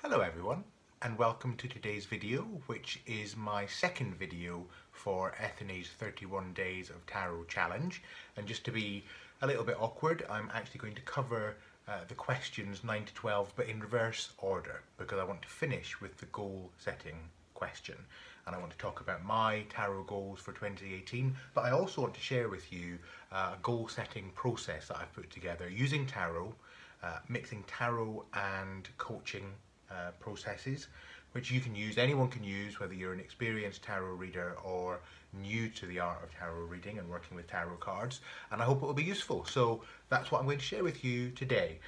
Hello everyone, and welcome to today's video, which is my second video for Ethony's 31 Days of Tarot Challenge. And just to be a little bit awkward, I'm actually going to cover the questions 9 to 12, but in reverse order, because I want to finish with the goal setting question. And I want to talk about my tarot goals for 2018, but I also want to share with you a goal setting process that I've put together using tarot, mixing tarot and coaching processes, which you can use, anyone can use, whether you're an experienced tarot reader or new to the art of tarot reading and working with tarot cards, and I hope it will be useful. So that's what I'm going to share with you today.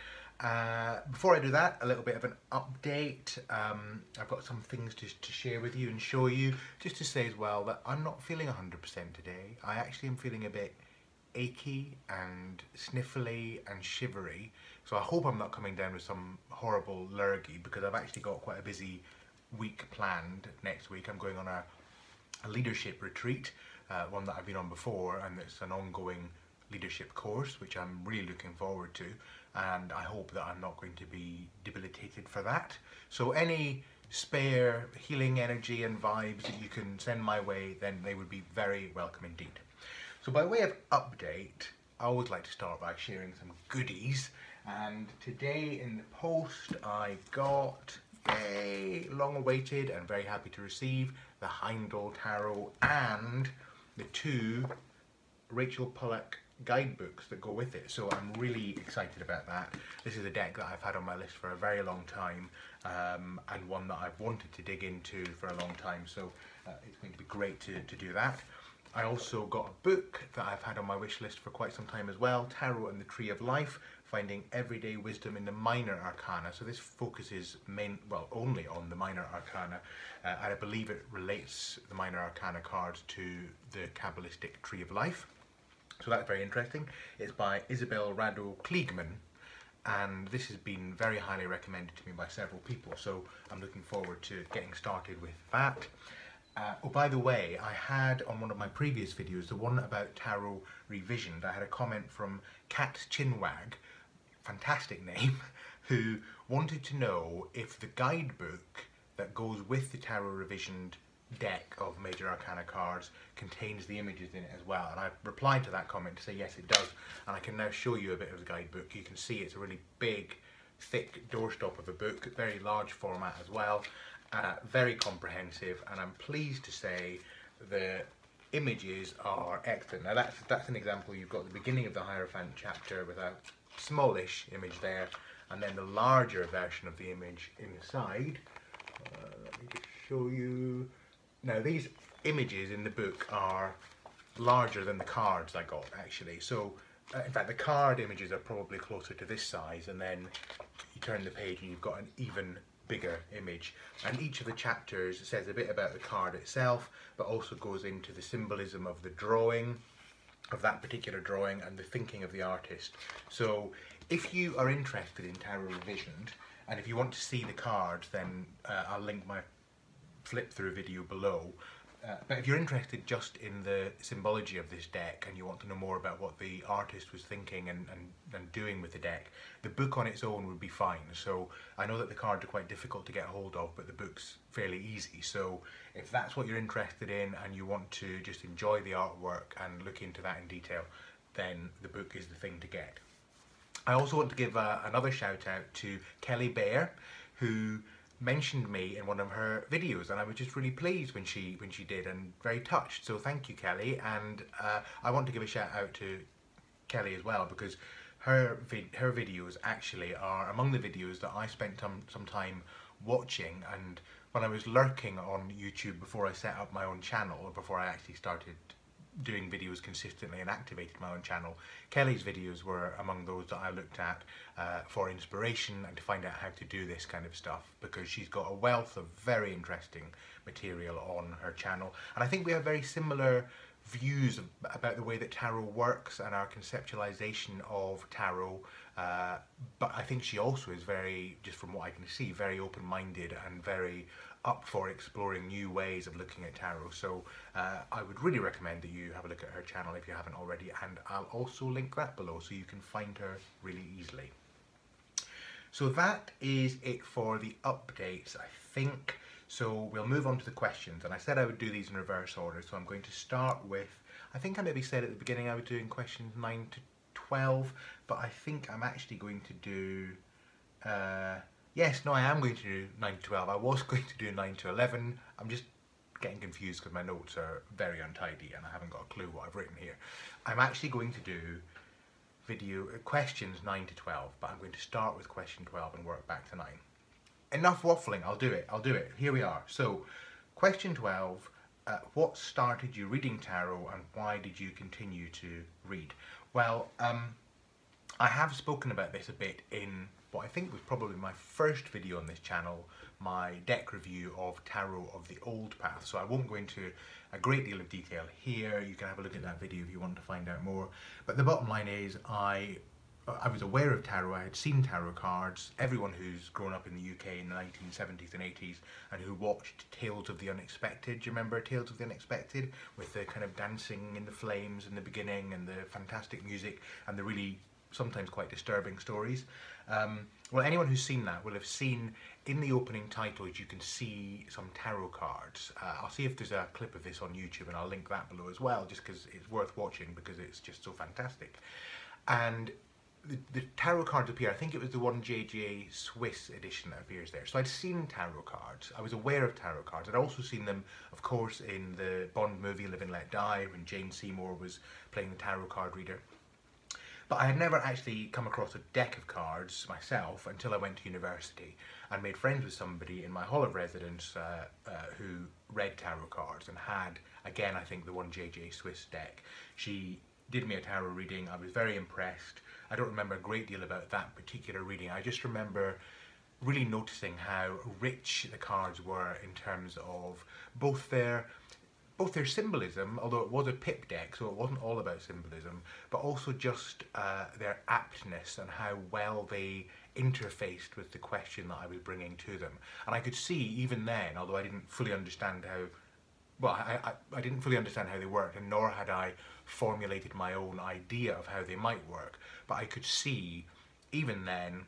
Before I do that, a little bit of an update. I've got some things to share with you and show you, just to say as well that I'm not feeling 100% today. I actually am feeling a bit achy and sniffly and shivery, so I hope I'm not coming down with some horrible lurgy, because I've actually got quite a busy week planned next week. I'm going on a leadership retreat, one that I've been on before, and it's an ongoing leadership course which I'm really looking forward to, and I hope that I'm not going to be debilitated for that. So any spare healing energy and vibes that you can send my way, then they would be very welcome indeed. So by way of update, I always like to start by sharing some goodies, and today in the post I got a long-awaited and very happy to receive the Heindel Tarot and the 2 Rachel Pollack guidebooks that go with it, so I'm really excited about that. This is a deck that I've had on my list for a very long time, and one that I've wanted to dig into for a long time, so it's going to be great to do that. I also got a book that I've had on my wish list for quite some time as well, Tarot and the Tree of Life, Finding Everyday Wisdom in the Minor Arcana. So this focuses only on the Minor Arcana, and I believe it relates the Minor Arcana cards to the Kabbalistic Tree of Life. So that's very interesting. It's by Isabel Rado Kliegman, and this has been very highly recommended to me by several people, so I'm looking forward to getting started with that. Oh, by the way, I had on one of my previous videos, the one about tarot revisioned, I had a comment from Cat Chinwag, fantastic name, who wanted to know if the guidebook that goes with the tarot revisioned deck of Major Arcana cards contains the images in it as well, and I replied to that comment to say yes it does, and I can now show you a bit of the guidebook. You can see it's a really big, thick doorstop of a book, very large format as well. Very comprehensive, and I'm pleased to say the images are excellent. Now that's an example. You've got the beginning of the Hierophant chapter with a smallish image there, and then the larger version of the image inside. Let me just show you. Now these images in the book are larger than the cards I got actually. So in fact the card images are probably closer to this size, and then you turn the page and you've got an even bigger image, and each of the chapters says a bit about the card itself, but also goes into the symbolism of the drawing, of that particular drawing, and the thinking of the artist. So if you are interested in tarot revisioned, and if you want to see the cards, then I'll link my flip through video below. But if you're interested just in the symbology of this deck and you want to know more about what the artist was thinking and doing with the deck, the book on its own would be fine. So I know that the cards are quite difficult to get hold of, but the book's fairly easy. So if that's what you're interested in and you want to just enjoy the artwork and look into that in detail, then the book is the thing to get. I also want to give another shout out to Kelly Bear, who mentioned me in one of her videos, and I was just really pleased when she did, and very touched. So thank you, Kelly. And I want to give a shout out to Kelly as well, because her videos actually are among the videos that I spent some time watching, and when I was lurking on YouTube before I set up my own channel, or before I actually started doing videos consistently and activated my own channel, Kelly's videos were among those that I looked at for inspiration and to find out how to do this kind of stuff, because she's got a wealth of very interesting material on her channel, and I think we have very similar views about the way that tarot works and our conceptualization of tarot, but I think she also is very, just from what I can see, very open-minded and very up for exploring new ways of looking at tarot. So I would really recommend that you have a look at her channel if you haven't already, and I'll also link that below so you can find her really easily. So that is it for the updates, I think. So we'll move on to the questions, and I said I would do these in reverse order, so I'm going to start with, I think I maybe said at the beginning I was doing questions 9 to 12, but I think I'm actually going to do, yes, no, I am going to do 9 to 12. I was going to do 9 to 11. I'm just getting confused because my notes are very untidy and I haven't got a clue what I've written here. I'm actually going to do questions 9 to 12, but I'm going to start with question 12 and work back to 9. Enough waffling, I'll do it. Here we are. So, question 12, what started you reading tarot and why did you continue to read? Well, I have spoken about this a bit in what I think was probably my first video on this channel, my deck review of Tarot of the Old Path. So I won't go into a great deal of detail here. You can have a look at that video if you want to find out more. But the bottom line is I was aware of tarot, I had seen tarot cards. Everyone who's grown up in the UK in the 1970s and 80s and who watched Tales of the Unexpected, do you remember Tales of the Unexpected? With the kind of dancing in the flames in the beginning and the fantastic music and the really sometimes quite disturbing stories. Well, anyone who's seen that will have seen in the opening titles you can see some tarot cards. I'll see if there's a clip of this on YouTube and I'll link that below as well, just because it's worth watching because it's just so fantastic. And the tarot cards appear, I think it was the 1JJ Swiss edition that appears there. So I'd seen tarot cards, I was aware of tarot cards. I'd also seen them, of course, in the Bond movie Live and Let Die when Jane Seymour was playing the tarot card reader. But I had never actually come across a deck of cards myself until I went to university and made friends with somebody in my hall of residence who read tarot cards and had, again, I think the 1JJ Swiss deck. She did me a tarot reading. I was very impressed. I don't remember a great deal about that particular reading. I just remember really noticing how rich the cards were in terms of both their symbolism, although it was a pip deck, so it wasn't all about symbolism, but also just their aptness and how well they interfaced with the question that I was bringing to them. And I could see even then, although I didn't fully understand how, well, I didn't fully understand how they worked, and nor had I formulated my own idea of how they might work, but I could see even then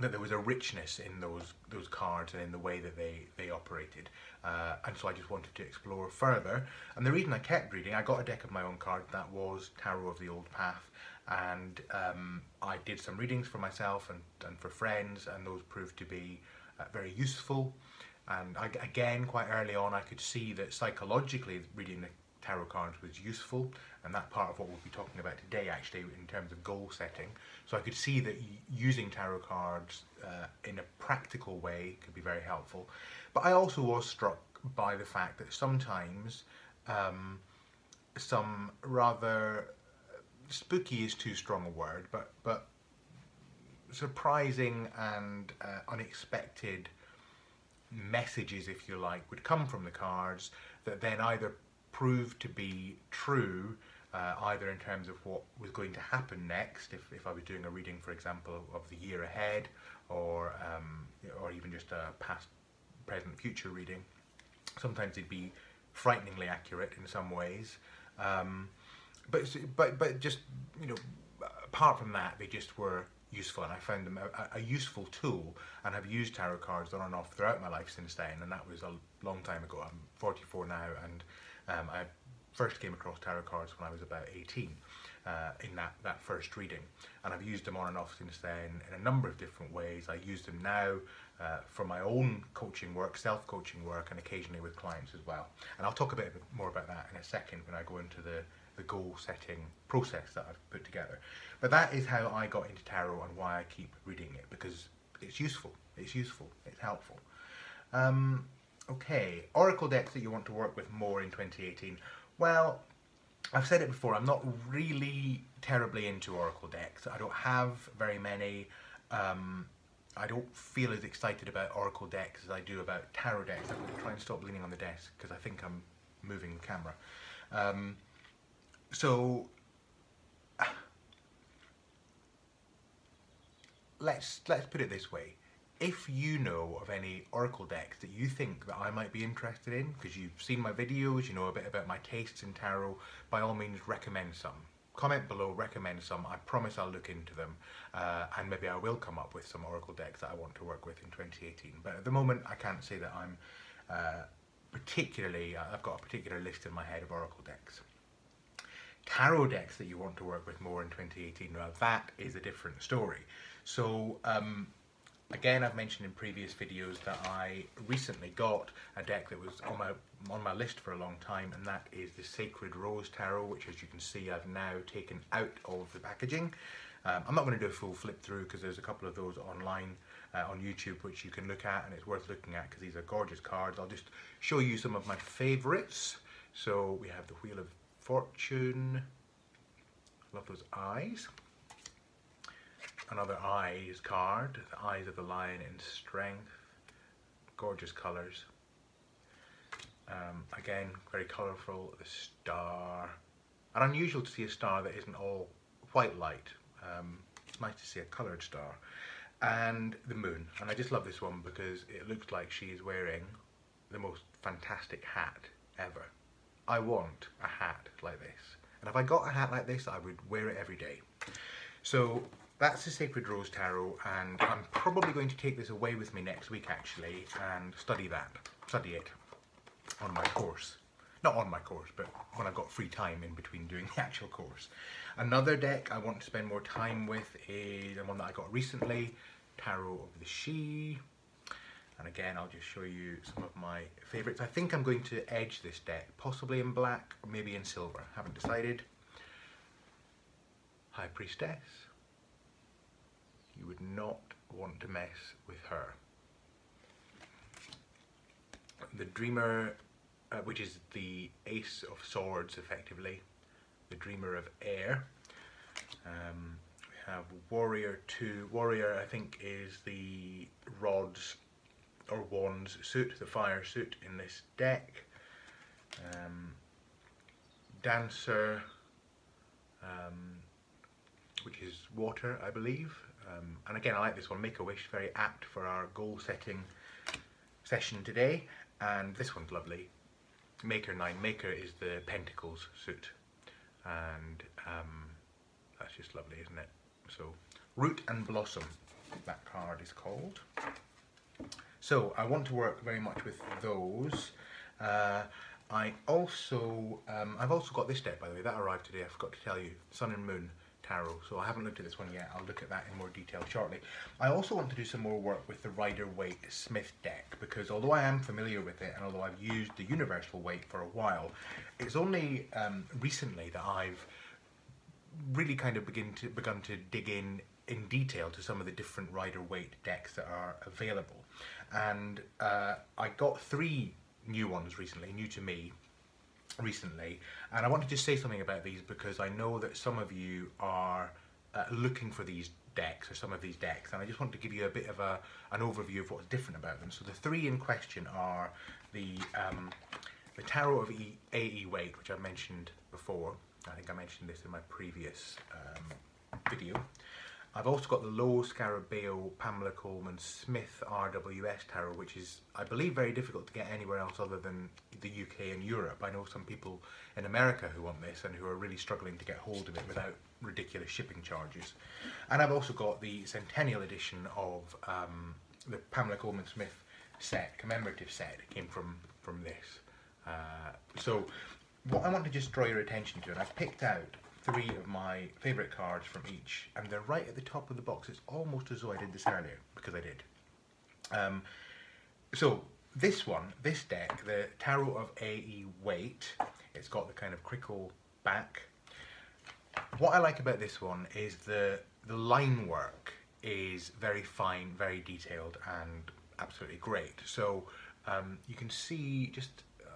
that there was a richness in those cards and in the way that they operated, and so I just wanted to explore further. And the reason I kept reading, I got a deck of my own cards that was Tarot of the Old Path, and I did some readings for myself and for friends, and those proved to be very useful. And again, quite early on, I could see that psychologically reading the tarot cards was useful, and that part of what we'll be talking about today actually in terms of goal setting. So I could see that using tarot cards in a practical way could be very helpful. But I also was struck by the fact that sometimes some rather spooky is too strong a word, but surprising and unexpected messages, if you like, would come from the cards that then either proved to be true, either in terms of what was going to happen next, if I was doing a reading, for example, of the year ahead, or even just a past, present, future reading. Sometimes they'd be frighteningly accurate in some ways, but just, you know, apart from that, they just were useful, and I found them a useful tool, and have used tarot cards on and off throughout my life since then, and that was a long time ago. I'm 44 now, and I first came across tarot cards when I was about 18 in that first reading, and I've used them on and off since then in a number of different ways. I use them now for my own coaching work, self-coaching work, and occasionally with clients as well. And I'll talk a bit more about that in a second when I go into the goal setting process that I've put together. But that is how I got into tarot and why I keep reading it, because it's useful, it's helpful. Okay, oracle decks that you want to work with more in 2018. Well, I've said it before, I'm not really terribly into oracle decks. I don't have very many. I don't feel as excited about oracle decks as I do about tarot decks. I'm going to try and stop leaning on the desk because I think I'm moving the camera. So let's put it this way. If you know of any oracle decks that you think that I might be interested in, because you've seen my videos, you know a bit about my tastes in tarot, by all means recommend some. comment below, recommend some. I promise I'll look into them, and maybe I will come up with some Oracle decks that I want to work with in 2018. But at the moment, I can't say that I'm I've got a particular list in my head of Oracle decks. Tarot decks that you want to work with more in 2018, well, that is a different story. So again, I've mentioned in previous videos that I recently got a deck that was on my list for a long time, and that is the Sacred Rose Tarot, which, as you can see, I've now taken out of the packaging. I'm not going to do a full flip through because there's a couple of those online on YouTube which you can look at, and it's worth looking at because these are gorgeous cards. I'll just show you some of my favourites. So we have the Wheel of Fortune. Love those eyes. Another eyes card, the Eyes of the Lion in Strength. Gorgeous colours. Again, very colourful. The Star. And unusual to see a star that isn't all white light. It's nice to see a coloured star. And the Moon. And I just love this one because it looks like she is wearing the most fantastic hat ever. I want a hat like this. And if I got a hat like this, I would wear it every day. So that's the Sacred Rose Tarot, and I'm probably going to take this away with me next week actually and study it on my course. Not on my course, but when I've got free time in between doing the actual course. Another deck I want to spend more time with is the one that I got recently, Tarot of the She. And again, I'll just show you some of my favourites. I think I'm going to edge this deck, possibly in black, or maybe in silver. Haven't decided. High Priestess. You would not want to mess with her. The Dreamer, which is the Ace of Swords, effectively. The Dreamer of Air. We have Warrior 2. Warrior, I think, is the rods or wands suit, the fire suit in this deck. Dancer, which is water, I believe. And again, I like this one, Make-A-Wish, very apt for our goal setting session today. And this one's lovely. Maker 9. Maker is the Pentacles suit. And that's just lovely, isn't it? So, Root and Blossom, that card is called. So I want to work very much with those. I've also got this deck, by the way, that arrived today. I forgot to tell you, Sun and Moon Tarot. So I haven't looked at this one yet. I'll look at that in more detail shortly. I also want to do some more work with the Rider Waite Smith deck, because although I am familiar with it and although I've used the Universal Waite for a while, it's only recently that I've really kind of begun to dig in detail to some of the different Rider Waite decks that are available. And I got 3 new ones recently, new to me recently, and I want to just say something about these because I know that some of you are looking for these decks or some of these decks, and I just want to give you a bit of an overview of what's different about them. So the 3 in question are the Tarot of A.E. Waite, which I've mentioned before. I think I mentioned this in my previous video. I've also got the Lo Scarabeo Pamela Colman Smith RWS Tarot, which is, I believe, very difficult to get anywhere else other than the UK and Europe. I know some people in America who want this and who are really struggling to get hold of it without ridiculous shipping charges. And I've also got the Centennial Edition of the Pamela Colman Smith set, commemorative set. It came from this. So what I want to just draw your attention to, and I've picked out 3 of my favourite cards from each, and they're right at the top of the box. It's almost as though I did this earlier, because I did. So this one, this deck, the Tarot of A.E. Waite, it's got the kind of crickle back. What I like about this one is the line work is very fine, very detailed, and absolutely great. So you can see just,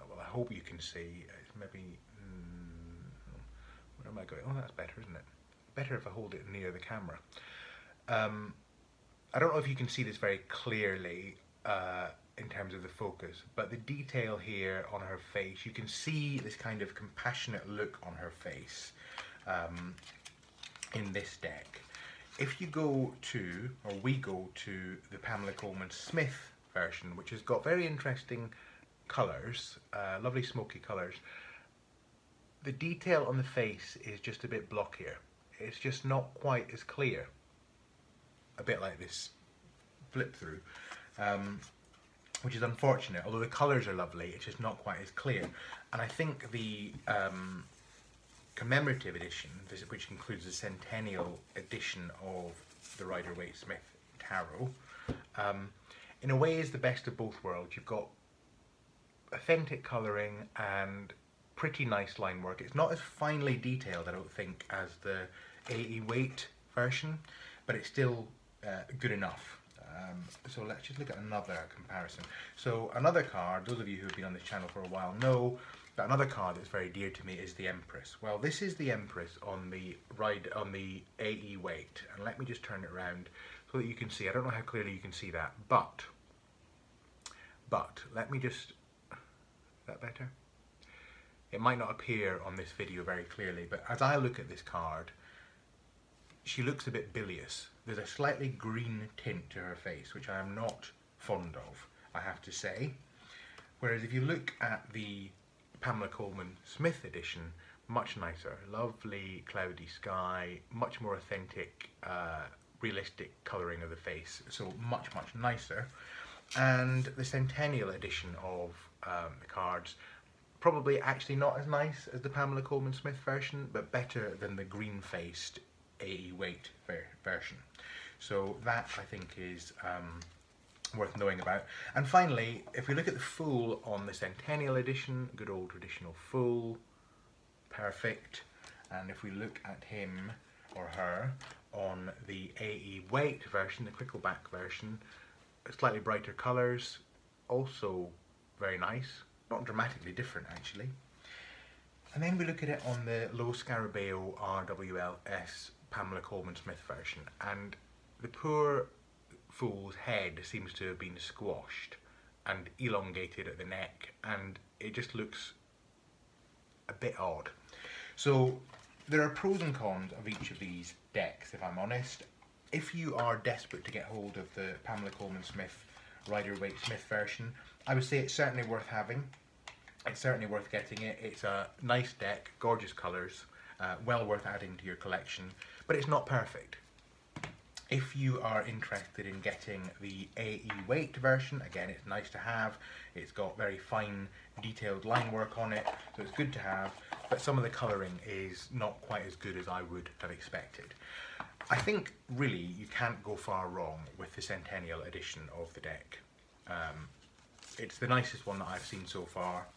well, I hope you can see, maybe, where am I going? Oh, that's better, isn't it? Better if I hold it near the camera. I don't know if you can see this very clearly in terms of the focus, but the detail here on her face, you can see this kind of compassionate look on her face in this deck. If you go to, or we go to the Pamela Colman Smith version, which has got very interesting colours, lovely smoky colours, the detail on the face is just a bit blockier. It's just not quite as clear. A bit like this flip through, which is unfortunate. Although the colours are lovely, it's just not quite as clear. And I think the commemorative edition, which includes the Centennial Edition of the Rider Waite Smith Tarot, in a way is the best of both worlds. You've got authentic colouring and pretty nice line work. It's not as finely detailed, I don't think, as the AE Waite version, but it's still good enough. So let's just look at another comparison. So another card, those of you who have been on this channel for a while know that another card that's very dear to me is the Empress. Well, this is the Empress on the AE Waite, and let me just turn it around so that you can see. I don't know how clearly you can see that, but let me just, is that better? It might not appear on this video very clearly, but as I look at this card, she looks a bit bilious. There's a slightly green tint to her face, which I am not fond of, I have to say. Whereas if you look at the Pamela Colman Smith edition, much nicer. Lovely cloudy sky, much more authentic, realistic colouring of the face, so much nicer. And the Centennial Edition of the cards, probably actually not as nice as the Pamela Colman Smith version, but better than the green-faced AE Waite version. So that, I think, is worth knowing about. And finally, if we look at the Fool on the Centennial Edition, good old traditional Fool, perfect. And if we look at him or her on the AE Waite version, the Crickleback version, slightly brighter colours, also very nice, not dramatically different actually. And then we look at it on the Lo Scarabeo RWS Pamela Colman Smith version, and the poor Fool's head seems to have been squashed and elongated at the neck, and it just looks a bit odd. So there are pros and cons of each of these decks, if I'm honest. If you are desperate to get hold of the Pamela Colman Smith Rider Waite Smith version, I would say it's certainly worth having. It's certainly worth getting it. It's a nice deck, gorgeous colours, well worth adding to your collection, but it's not perfect. If you are interested in getting the AE Waite version, again, it's nice to have. It's got very fine detailed line work on it, so it's good to have, but some of the colouring is not quite as good as I would have expected. I think really you can't go far wrong with the Centennial Edition of the deck. It's the nicest one that I've seen so far,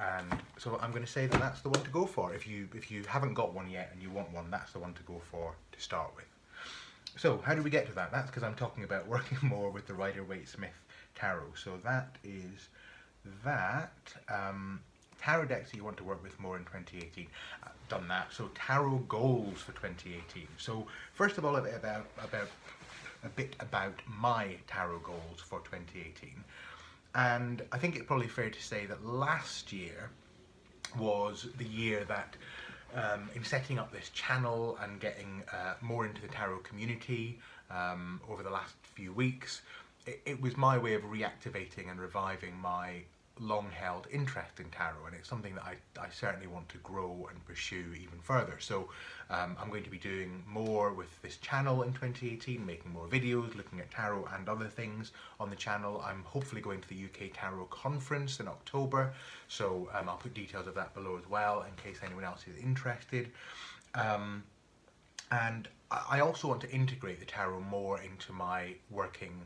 and so I'm going to say that that's the one to go for. If you haven't got one yet and you want one, that's the one to go for to start with. So how do we get to that? That's because I'm talking about working more with the Rider Waite Smith Tarot. So that is that. Tarot decks that you want to work with more in 2018. I've done that. So tarot goals for 2018. So first of all, a bit about my tarot goals for 2018. And I think it's probably fair to say that last year was the year that in setting up this channel and getting more into the tarot community over the last few weeks, it was my way of reactivating and reviving my long-held interest in tarot, and it's something that I certainly want to grow and pursue even further. So I'm going to be doing more with this channel in 2018, making more videos, looking at tarot and other things on the channel. I'm hopefully going to the UK Tarot Conference in October, so I'll put details of that below as well in case anyone else is interested. And I also want to integrate the tarot more into my working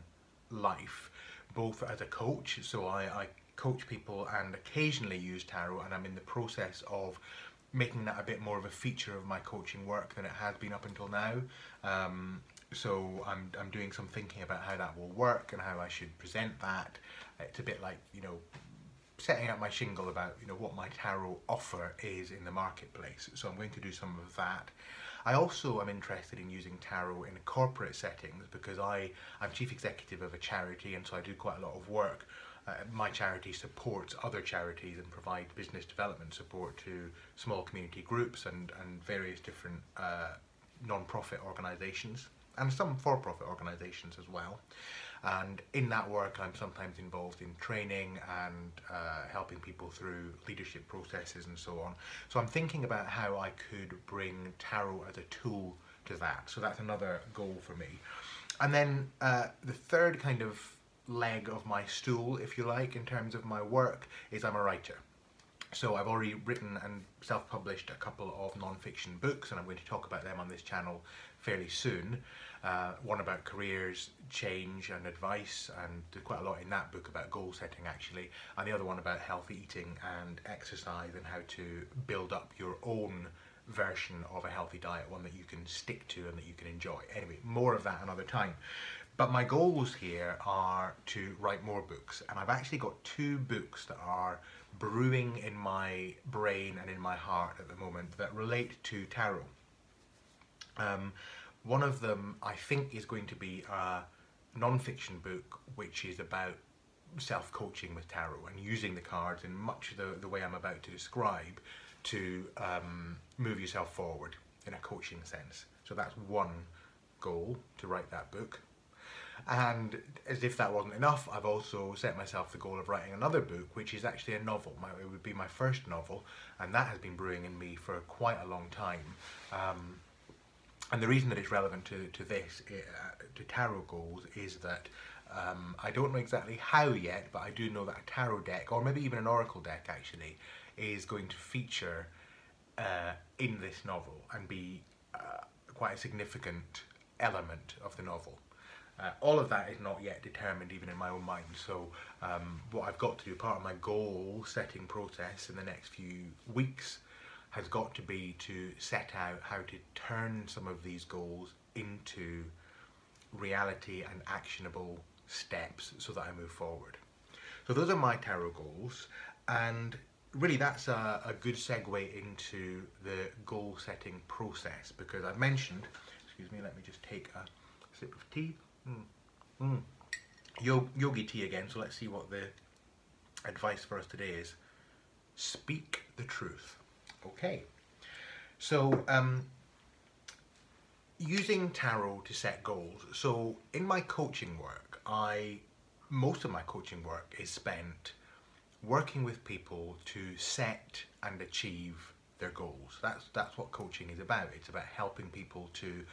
life, both as a coach, so I coach people and occasionally use tarot, and I'm in the process of making that a bit more of a feature of my coaching work than it has been up until now. So I'm doing some thinking about how that will work and how I should present that. It's a bit like, you know, setting up my shingle about, you know, what my tarot offer is in the marketplace. So I'm going to do some of that. I also am interested in using tarot in corporate settings because I'm chief executive of a charity, and so I do quite a lot of work. My charity supports other charities and provides business development support to small community groups and various different non-profit organisations. and some for-profit organisations as well. And in that work, I'm sometimes involved in training and helping people through leadership processes and so on. So I'm thinking about how I could bring tarot as a tool to that. So that's another goal for me. And then the third kind of leg of my stool, if you like, in terms of my work, is I'm a writer. So I've already written and self-published a couple of non-fiction books, and I'm going to talk about them on this channel fairly soon. One about careers, change and advice, and there's quite a lot in that book about goal setting actually, and the other one about healthy eating and exercise and how to build up your own version of a healthy diet, one that you can stick to and that you can enjoy. Anyway, more of that another time. But my goals here are to write more books, and I've actually got 2 books that are brewing in my brain and in my heart at the moment that relate to tarot. One of them I think is going to be a non-fiction book which is about self-coaching with tarot and using the cards in much the way I'm about to describe to move yourself forward in a coaching sense. So that's one goal, to write that book. And as if that wasn't enough, I've also set myself the goal of writing another book, which is actually a novel. It would be my first novel, and that has been brewing in me for quite a long time. And the reason that it's relevant to this, to tarot goals, is that I don't know exactly how yet, but I do know that a tarot deck, or maybe even an oracle deck actually, is going to feature in this novel and be quite a significant element of the novel. All of that is not yet determined even in my own mind, so what I've got to do, part of my goal setting process in the next few weeks, has got to be to set out how to turn some of these goals into reality and actionable steps so that I move forward. So those are my tarot goals, and really that's a good segue into the goal setting process, because I've mentioned, excuse me, let me just take a sip of tea. Yogi tea again, so let's see what the advice for us today is. Speak the truth. Okay, so using tarot to set goals. So in my coaching work, most of my coaching work is spent working with people to set and achieve their goals. That's what coaching is about. It's about helping people to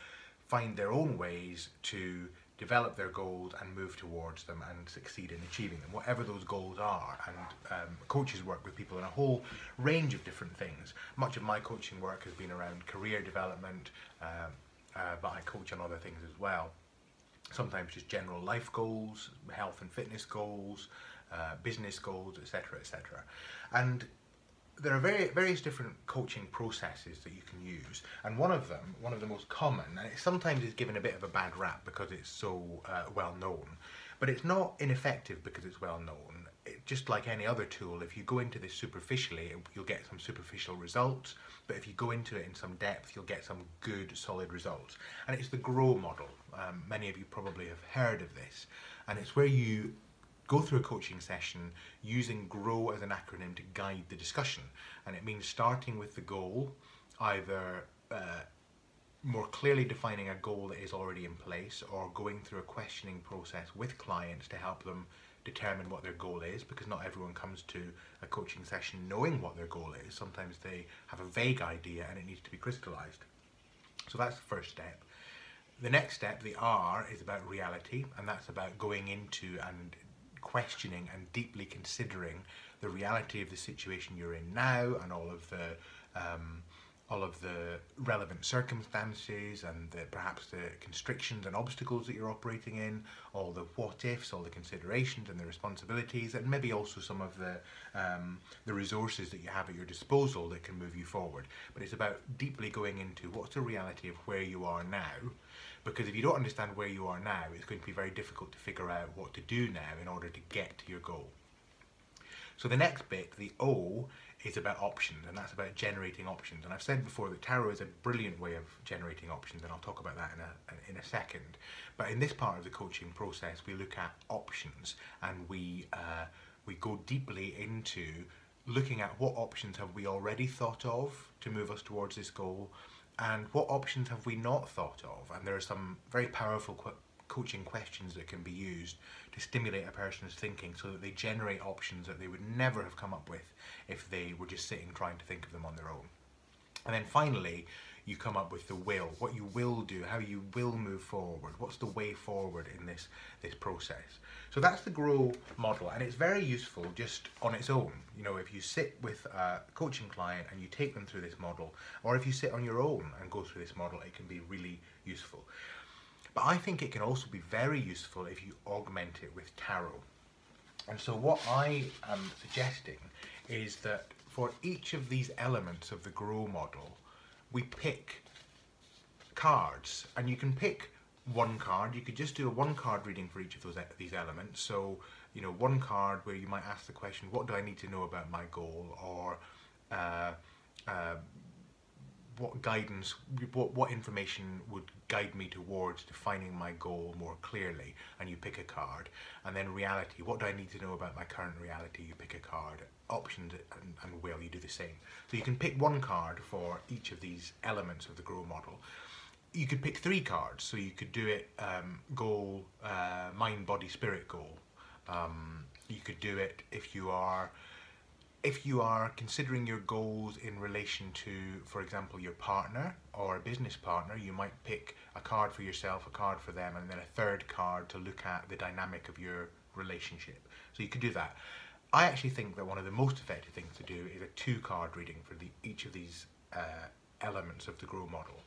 find their own ways to develop their goals and move towards them and succeed in achieving them, whatever those goals are. And coaches work with people in a whole range of different things. Much of my coaching work has been around career development, but I coach on other things as well. Sometimes just general life goals, health and fitness goals, business goals, etc., etc. And there are various different coaching processes that you can use, and one of the most common, and it sometimes is given a bit of a bad rap because it's so well known, but it's not ineffective because it's well known. Just like any other tool, if you go into this superficially, you'll get some superficial results, but if you go into it in some depth, you'll get some good, solid results. And it's the GROW model. Many of you probably have heard of this, and it's where you go through a coaching session using GROW as an acronym to guide the discussion. And it means starting with the goal, either more clearly defining a goal that is already in place, or going through a questioning process with clients to help them determine what their goal is, because not everyone comes to a coaching session knowing what their goal is. Sometimes they have a vague idea and it needs to be crystallized. So that's the first step. The next step, the R, is about reality, and that's about going into and questioning and deeply considering the reality of the situation you're in now, and all of the relevant circumstances, and perhaps the constrictions and obstacles that you're operating in, all the what ifs, all the considerations and the responsibilities, and maybe also some of the resources that you have at your disposal that can move you forward. But it's about deeply going into what's the reality of where you are now, because if you don't understand where you are now, it's going to be very difficult to figure out what to do now in order to get to your goal. So the next bit, the O, is about options, and that's about generating options. And I've said before that tarot is a brilliant way of generating options, and I'll talk about that in a second. But in this part of the coaching process, we look at options, and we go deeply into looking at what options have we already thought of to move us towards this goal, and what options have we not thought of? And there are some very powerful coaching questions that can be used to stimulate a person's thinking so that they generate options that they would never have come up with if they were just sitting trying to think of them on their own. And then finally, you come up with the will, what you will do, how you will move forward, what's the way forward in this process. So that's the GROW model, and it's very useful just on its own. You know, if you sit with a coaching client and you take them through this model, or if you sit on your own and go through this model, it can be really useful. But I think it can also be very useful if you augment it with tarot. And so what I am suggesting is that for each of these elements of the GROW model, we pick cards, and you can pick one card. You could just do a one card reading for each of these elements. So, you know, one card where you might ask the question, what do I need to know about my goal? Or what guidance, what information would guide me towards defining my goal more clearly? And you pick a card. And then reality, what do I need to know about my current reality? You pick a card. Options and will, you do the same. So you can pick one card for each of these elements of the GROW model. You could pick 3 cards, so you could do it goal, mind, body, spirit goal. You could do it if you are considering your goals in relation to, for example, your partner or a business partner. You might pick a card for yourself, a card for them, and then a third card to look at the dynamic of your relationship. So you could do that. I actually think that one of the most effective things to do is a 2-card reading for each of these elements of the GROW model.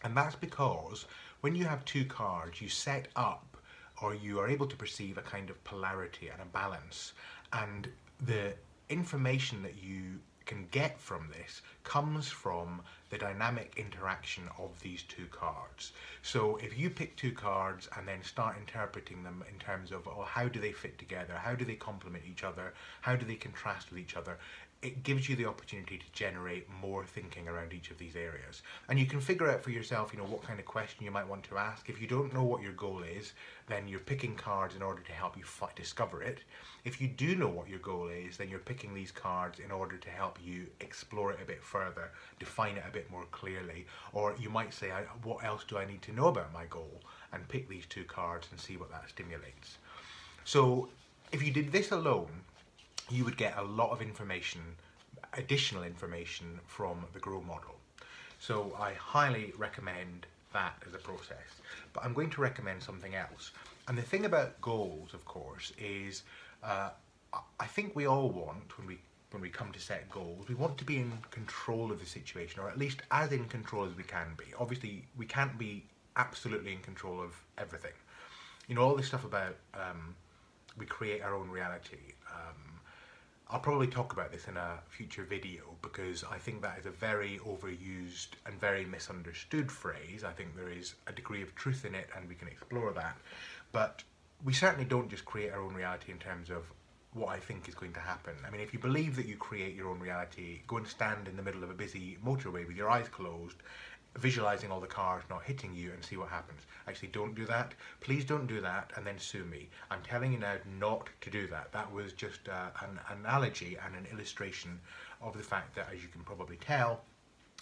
And that's because when you have 2 cards, you set up, or you are able to perceive, a kind of polarity and a balance. And the information that you can get from this comes from the dynamic interaction of these 2 cards. So if you pick 2 cards and then start interpreting them in terms of, oh, how do they fit together, how do they complement each other, how do they contrast with each other, it gives you the opportunity to generate more thinking around each of these areas. And you can figure out for yourself, you know, what kind of question you might want to ask. If you don't know what your goal is, then you're picking cards in order to help you discover it. If you do know what your goal is, then you're picking these cards in order to help you explore it a bit further, define it a bit more clearly. Or you might say, what else do I need to know about my goal? And pick these 2 cards and see what that stimulates. So if you did this alone, you would get a lot of information, additional information from the GROW model. So I highly recommend that as a process. But I'm going to recommend something else. And the thing about goals, of course, is I think we all want, when we come to set goals, we want to be in control of the situation, or at least as in control as we can be. Obviously, we can't be absolutely in control of everything. You know, all this stuff about we create our own reality. I'll probably talk about this in a future video, because I think that is a very overused and very misunderstood phrase. I think there is a degree of truth in it, and we can explore that. But we certainly don't just create our own reality in terms of what I think is going to happen. I mean, if you believe that you create your own reality, go and stand in the middle of a busy motorway with your eyes closed, visualizing all the cars not hitting you, and see what happens. Actually, don't do that. Please don't do that and then sue me. I'm telling you now not to do that. That was just an analogy and an illustration of the fact that, as you can probably tell,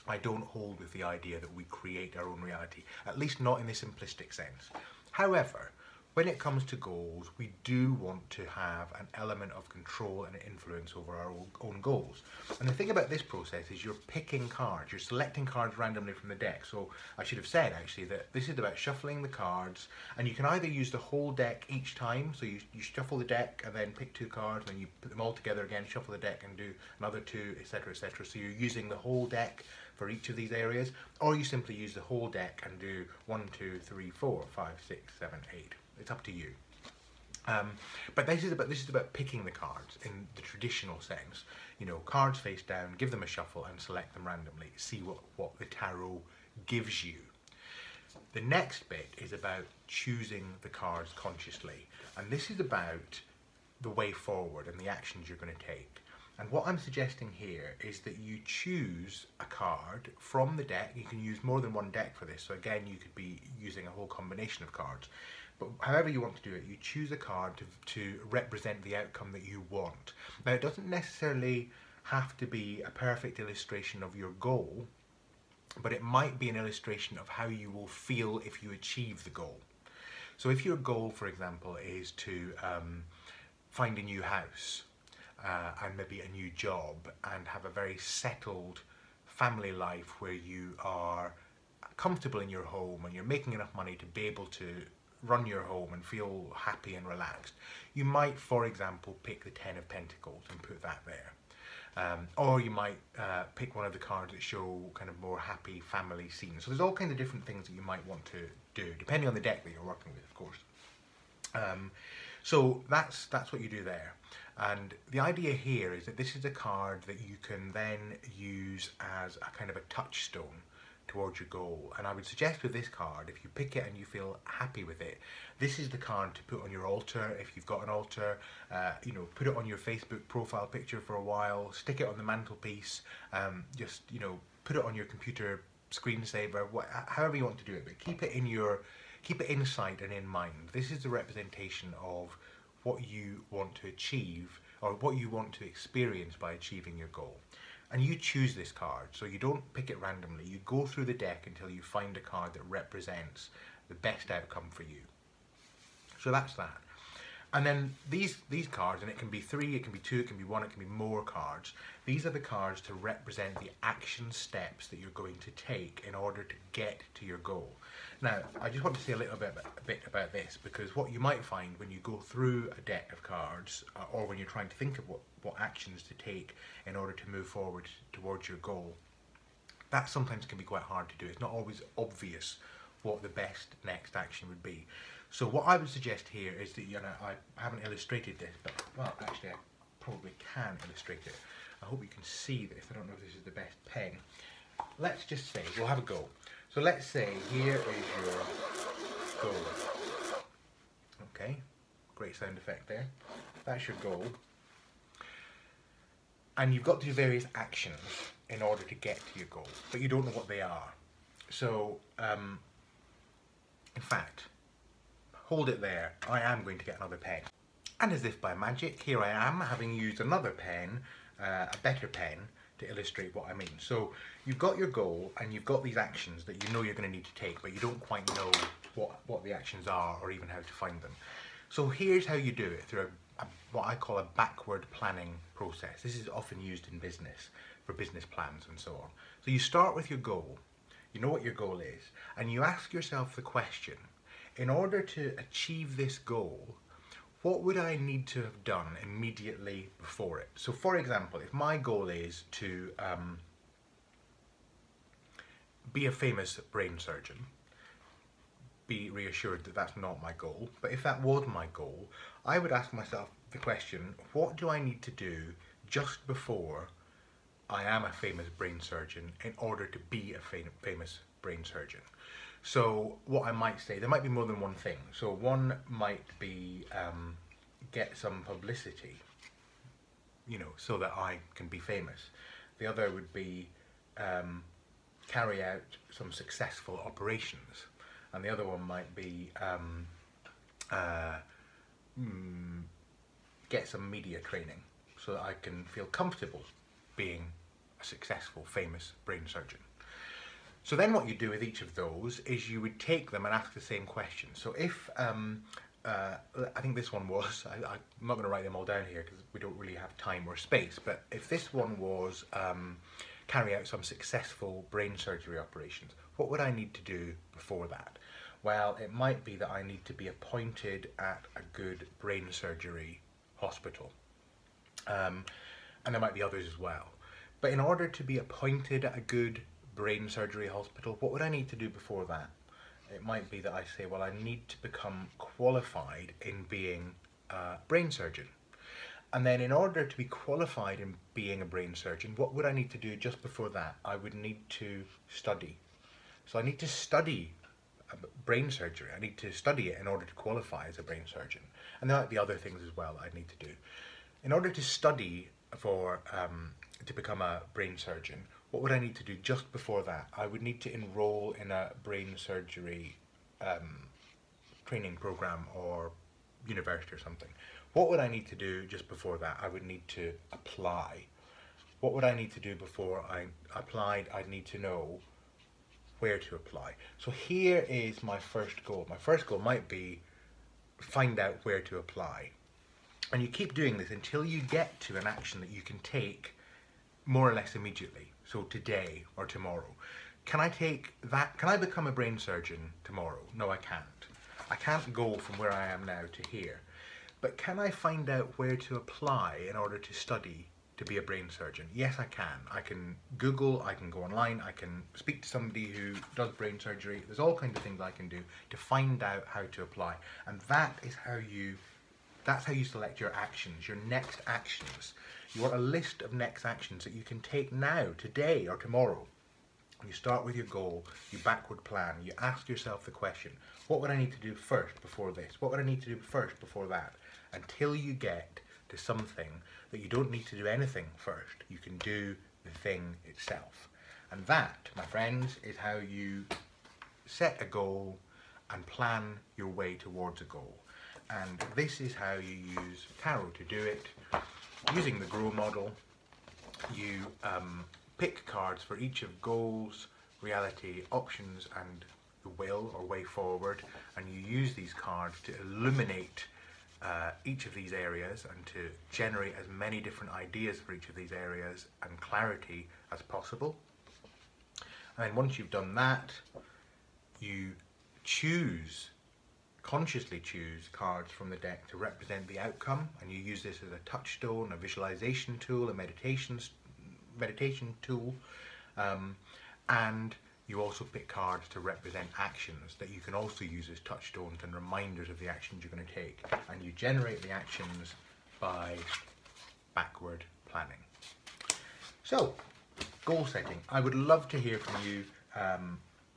I don't hold with the idea that we create our own reality, at least not in the simplistic sense. However, when it comes to goals, we do want to have an element of control and influence over our own goals. And the thing about this process is you're picking cards, you're selecting cards randomly from the deck. So I should have said actually that this is about shuffling the cards, and you can either use the whole deck each time. So you shuffle the deck and then pick 2 cards, and then you put them all together again, shuffle the deck and do another 2, etc., etc. So you're using the whole deck for each of these areas, or you simply use the whole deck and do 1, 2, 3, 4, 5, 6, 7, 8. It's up to you. But this is about picking the cards in the traditional sense. You know, cards face down, give them a shuffle and select them randomly. See what the tarot gives you. The next bit is about choosing the cards consciously. And this is about the way forward and the actions you're going to take. And what I'm suggesting here is that you choose a card from the deck. You can use more than one deck for this. So again, you could be using a whole combination of cards. But however you want to do it, you choose a card to represent the outcome that you want. Now, it doesn't necessarily have to be a perfect illustration of your goal. but it might be an illustration of how you will feel if you achieve the goal. So if your goal, for example, is to find a new house and maybe a new job and have a very settled family life where you are comfortable in your home and you're making enough money to be able to run your home and feel happy and relaxed, you might, for example, pick the 10 of Pentacles and put that there. Or you might pick one of the cards that show kind of more happy family scenes. So there's all kinds of different things that you might want to do, depending on the deck that you're working with, of course. So that's what you do there. And the idea here is that this is a card that you can then use as a kind of a touchstone towards your goal. And I would suggest with this card, if you pick it and you feel happy with it, this is the card to put on your altar. If you've got an altar, you know, put it on your Facebook profile picture for a while, stick it on the mantelpiece, just, you know, put it on your computer screensaver, however you want to do it, but keep it in sight and in mind. This is the representation of what you want to achieve, or what you want to experience by achieving your goal. And you choose this card, so you don't pick it randomly. You go through the deck until you find a card that represents the best outcome for you. So that's that. And then these cards, and it can be 3, it can be 2, it can be 1, it can be more cards. These are the cards to represent the action steps that you're going to take in order to get to your goal. Now, I just want to say a little bit about this, because what you might find when you go through a deck of cards, or when you're trying to think of what actions to take in order to move forward towards your goal, that sometimes can be quite hard to do. It's not always obvious what the best next action would be. So what I would suggest here is that, you know, I haven't illustrated this, but, well, actually I probably can illustrate it. I hope you can see this. I don't know if this is the best pen. Let's just say, we'll have a go. So let's say here is your goal. Okay, great sound effect there. That's your goal. And you've got to do various actions in order to get to your goal, but you don't know what they are. So, in fact, hold it there. I am going to get another pen. And as if by magic, here I am, having used another pen, a better pen, to illustrate what I mean. So you've got your goal and you've got these actions that you know you're going to need to take, but you don't quite know what the actions are or even how to find them. So here's how you do it, through what I call a backward planning process. This is often used in business, for business plans and so on. So you start with your goal, you know what your goal is, and you ask yourself the question, in order to achieve this goal, what would I need to have done immediately before it? So for example, if my goal is to be a famous brain surgeon, be reassured that that's not my goal, but if that was my goal, I would ask myself the question, what do I need to do just before I am a famous brain surgeon in order to be a famous brain surgeon? So what I might say, there might be more than one thing. So one might be get some publicity, you know, so that I can be famous. The other would be carry out some successful operations. And the other one might be get some media training so that I can feel comfortable being a successful, famous brain surgeon. So then what you do with each of those is you would take them and ask the same question. So if, I think this one was, I'm not going to write them all down here because we don't really have time or space, but if this one was carry out some successful brain surgery operations, what would I need to do before that? Well, it might be that I need to be appointed at a good brain surgery hospital. And there might be others as well. But in order to be appointed at a good brain surgery hospital, what would I need to do before that? It might be that I say, well, I need to become qualified in being a brain surgeon. And then in order to be qualified in being a brain surgeon, what would I need to do just before that? I would need to study. So I need to study brain surgery. I need to study it in order to qualify as a brain surgeon. And there might be other things as well that I need to do. In order to study for to become a brain surgeon, what would I need to do just before that? I would need to enroll in a brain surgery training program or university or something. What would I need to do just before that? I would need to apply. What would I need to do before I applied? I'd need to know where to apply. So here is my first goal. My first goal might be find out where to apply. And you keep doing this until you get to an action that you can take more or less immediately. So today or tomorrow. Can I take that? Can I become a brain surgeon tomorrow? No, I can't. I can't go from where I am now to here. But can I find out where to apply in order to study to be a brain surgeon? Yes, I can. I can Google, I can go online, I can speak to somebody who does brain surgery. There's all kinds of things I can do to find out how to apply. And that's how you select your actions, your next actions. You want a list of next actions that you can take now, today or tomorrow. You start with your goal, you backward plan, you ask yourself the question, what would I need to do first before this? What would I need to do first before that? Until you get to something that you don't need to do anything first. You can do the thing itself. And that, my friends, is how you set a goal and plan your way towards a goal. And this is how you use tarot to do it. Using the GROW model, you pick cards for each of goals, reality, options and the will or way forward, and you use these cards to illuminate each of these areas and to generate as many different ideas for each of these areas and clarity as possible. And once you've done that, you consciously choose cards from the deck to represent the outcome, and you use this as a touchstone, a visualization tool, a meditation tool, and you also pick cards to represent actions that you can also use as touchstones and reminders of the actions you're going to take, and you generate the actions by backward planning. So, goal setting. I would love to hear from you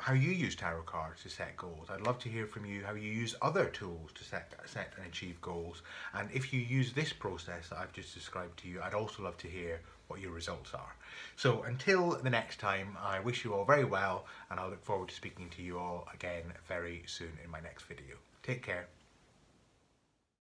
how you use tarot cards to set goals. I'd love to hear from you how you use other tools to set and achieve goals. And if you use this process that I've just described to you, I'd also love to hear what your results are. So until the next time, I wish you all very well, and I look forward to speaking to you all again very soon in my next video. Take care.